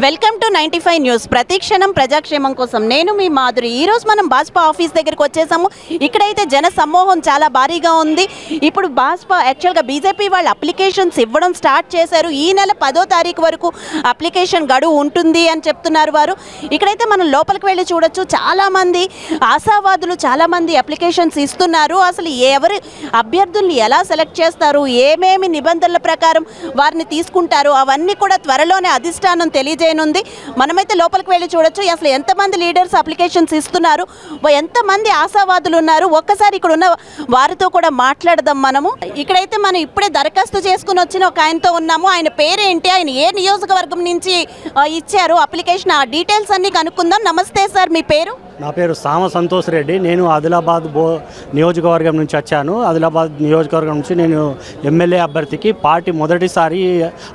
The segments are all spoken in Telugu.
Welcome to 95 news. ప్రతిక్షణం ప్రజాక్షేమం కోసం నేను మీ మాధురి. ఈరోజు మనం భాజపా ఆఫీస్ దగ్గరికి వచ్చేసాము. ఇక్కడైతే జన సమూహం చాలా భారీగా ఉంది. ఇప్పుడు భాజపా యాక్చువల్గా బీజేపీ వాళ్ళు అప్లికేషన్స్ ఇవ్వడం స్టార్ట్ చేశారు. ఈ నెల 10వ తారీఖు వరకు అప్లికేషన్ గడువు ఉంటుంది అని చెప్తున్నారు వారు. ఇక్కడైతే మనం లోపలికి వెళ్ళి చూడొచ్చు. చాలామంది ఆశావాదులు చాలామంది అప్లికేషన్స్ ఇస్తున్నారు. అసలు ఎవరు అభ్యర్థుల్ని ఎలా సెలెక్ట్ చేస్తారు, ఏమేమి నిబంధనల ప్రకారం వారిని తీసుకుంటారు, అవన్నీ కూడా త్వరలోనే అధిష్టానం తెలియజేయనుంది. మనమైతే లోపలికి వెళ్ళి చూడొచ్చు. అసలు ఎంతమంది లీడర్స్ అప్లికేషన్స్ ఇస్తున్నారు, ఎంతమంది ఆశావాదులు ఉన్నారు, ఒక్కసారి ఇక్కడ ఉన్న వారితో కూడా మాట్లాడదాం మనము. ఇక్కడైతే మనం ఇప్పుడే దరఖాస్తు చేసుకుని వచ్చిన ఒక ఆయనతో ఉన్నాము. ఆయన పేరేంటి, ఆయన ఏ నియోజకవర్గం నుంచి ఇచ్చారు అప్లికేషన్, ఆ డీటెయిల్స్ అన్ని కనుక్కుందాం. నమస్తే సార్, మీ పేరు? నా పేరు సామ సంతోష్ రెడ్డి. నేను ఆదిలాబాద్ నియోజకవర్గం నుంచి వచ్చాను. ఆదిలాబాద్ నియోజకవర్గం నుంచి నేను ఎమ్మెల్యే అభ్యర్థికి పార్టీ మొదటిసారి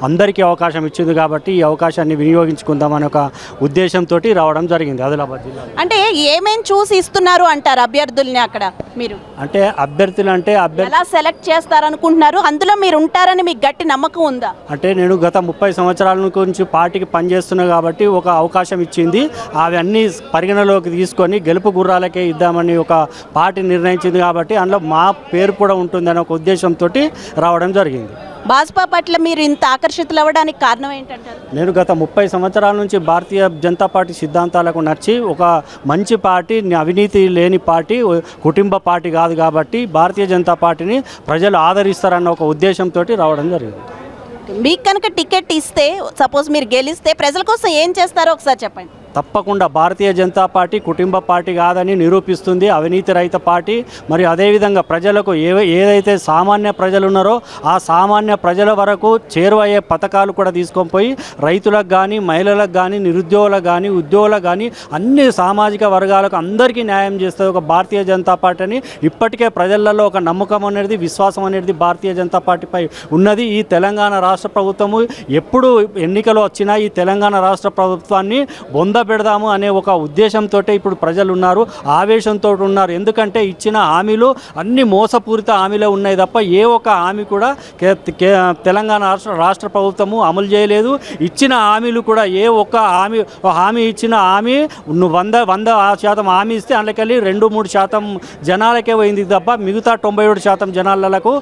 అందరికీ అవకాశం ఇచ్చింది కాబట్టి ఈ అవకాశాన్ని వినియోగించుకుందామని ఒక ఉద్దేశంతో రావడం జరిగింది ఆదిలాబాద్ జిల్లా. అంటే ఏమేమి చూసి ఇస్తున్నారు అంటారు అభ్యర్థుల్ని అక్కడ మీరు? అంటే అభ్యర్థులు అంటే ఎలా సెలెక్ట్ చేస్తారనుకుంటున్నారు, అందులో మీరు ఉంటారని మీకు గట్టి నమ్మకం ఉందా? అంటే నేను గత 30 సంవత్సరాల నుంచి పార్టీకి పనిచేస్తున్నా కాబట్టి ఒక అవకాశం ఇచ్చింది. అవన్నీ పరిగణలోకి తీసుకొని గెలుపు గుర్రాలకే ఇద్దామని ఒక పార్టీ నిర్ణయించింది కాబట్టి అందులో మా పేరు కూడా ఉంటుందనే ఒక ఉద్దేశంతో రావడం జరిగింది. భాజపా పట్ల మీరు ఇంత ఆకర్షితులు అవ్వడానికి కారణం ఏంటంటారు? నేను గత 30 సంవత్సరాల నుంచి భారతీయ జనతా పార్టీ సిద్ధాంతాలకు నచ్చి ఒక మంచి పార్టీ, అవినీతి లేని పార్టీ, కుటుంబ పార్టీ కాదు కాబట్టి భారతీయ జనతా పార్టీని ప్రజలు ఆదరిస్తారన్న ఒక ఉద్దేశంతో రావడం జరిగింది. మీకు కనుక టికెట్ ఇస్తే, సపోజ్ మీరు గెలిస్తే ప్రజల కోసం ఏం చేస్తారో ఒకసారి చెప్పండి. తప్పకుండా భారతీయ జనతా పార్టీ కుటుంబ పార్టీ కాదని నిరూపిస్తుంది, అవినీతి రహిత పార్టీ. మరి అదేవిధంగా ప్రజలకు ఏదైతే సామాన్య ప్రజలు ఉన్నారో ఆ సామాన్య ప్రజల వరకు చేరువయ్యే పథకాలు కూడా తీసుకొని పోయి రైతులకు కానీ, మహిళలకు కానీ, నిరుద్యోగులకు కానీ, ఉద్యోగులకు కానీ అన్ని సామాజిక వర్గాలకు అందరికీ న్యాయం చేస్తుంది ఒక భారతీయ జనతా పార్టీ అని ఇప్పటికే ప్రజలలో ఒక నమ్మకం అనేది, విశ్వాసం అనేది భారతీయ జనతా పార్టీపై ఉన్నది. ఈ తెలంగాణ రాష్ట్ర ప్రభుత్వము ఎప్పుడు ఎన్నికలు వచ్చినా ఈ తెలంగాణ రాష్ట్ర ప్రభుత్వాన్ని పెడదాము అనే ఒక ఉద్దేశంతో ఇప్పుడు ప్రజలు ఉన్నారు, ఆవేశంతో ఉన్నారు. ఎందుకంటే ఇచ్చిన హామీలు అన్ని మోసపూరిత హామీలే ఉన్నాయి తప్ప ఏ ఒక్క హామీ కూడా తెలంగాణ రాష్ట్ర ప్రభుత్వము అమలు చేయలేదు. ఇచ్చిన హామీలు కూడా ఏ ఒక్క హామీ ఇచ్చిన హామీ 100% హామీ ఇస్తే అందులోకెళ్ళి 2-3% జనాలకే పోయింది తప్ప మిగతా 97% జనాలకు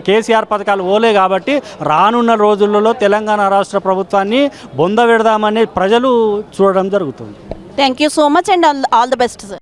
కేసీఆర్ పథకాలు పోలే. కాబట్టి రానున్న రోజులలో తెలంగాణ రాష్ట్ర ప్రభుత్వాన్ని బొంద పెడదామని ప్రజలు చూడడం జరుగుతుంది. Thank you so much and all the best sir.